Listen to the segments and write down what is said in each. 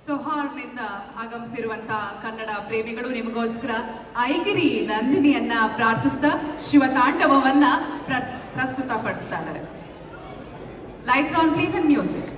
ಸೊಹಾರ್ನಿಂದ ಆಗಮಿಸಿರುವಂತಹ ಕನ್ನಡ ಪ್ರೇಮಿಗಳು ನಿಮಗೋಸ್ಕರ ಐಗಿರಿ ನಂದಿನಿಯನ್ನ ಪ್ರಾರ್ಥಿಸ್ತಾ ಶಿವತಾಂಡವವನ್ನ ಪ್ರಸ್ತುತಪಡಿಸ್ತಾ ಇದ್ದಾರೆ. Lights on please and music.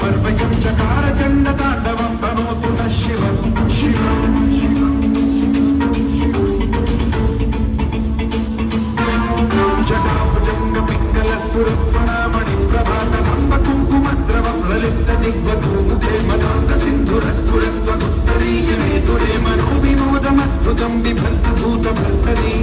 मर्वयं चकार चण्डताण्डवं तनोतु नः शिवं शिवं शिवं जटाभुजङ्गपिङ्गलस्फुरत्फणामणिप्रभातमम्ब कुङ्कुमद्रवं ललितदिग्वधूमुदे मदान्तसिन्धुरस्फुरत्वदुत्तरीयमेतुरे मनोविनोदमद्भुतं बिभर्ति भूतभर्तरी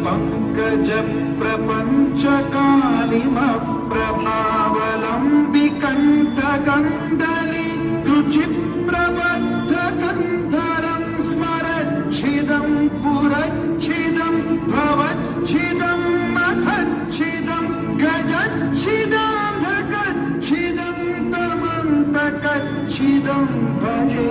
पंकज प्रपंच कालिमप्रभावलंबि कंठ गंधलि रुचि प्रबद्ध गंधरं स्मरच्छिदं पुरच्छिदं भवच्छिदं मखच्छिदं गजच्छिदान्धकच्छिदं तमन्तकच्छिदं भजे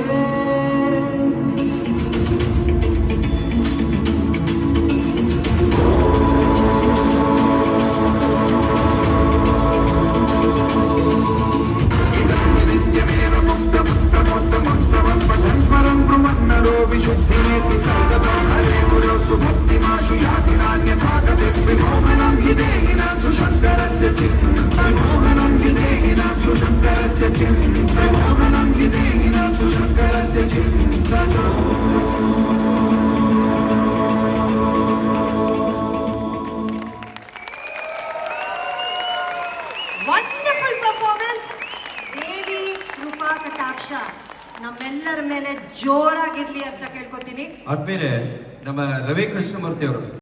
विशुद्धिमेति सर्वदा हरे गुरौ सुभक्तिमाशु याति नान्यथाकथित विमोहनं हि देहिनां सुशङ्करस्य विमोहनं हि देहिनां सुशङ्करस्य विमोहनं हि देहिनां सुशङ्करस्य ವಂಡರ್ಫುಲ್ ಪರ್ಫಾರ್ಮೆನ್ಸ್. ದೇವಿ ಕೃಪಾ ಕಟಾಕ್ಷ ನಮ್ಮೆಲ್ಲರ ಮೇಲೆ ಜೋರಾಗಿರ್ಲಿ ಅಂತ ಕೇಳ್ಕೊತೀನಿ. ಆದ್ಮೇಲೆ ನಮ್ಮ ರವಿ ಕೃಷ್ಣಮೂರ್ತಿ ಅವರು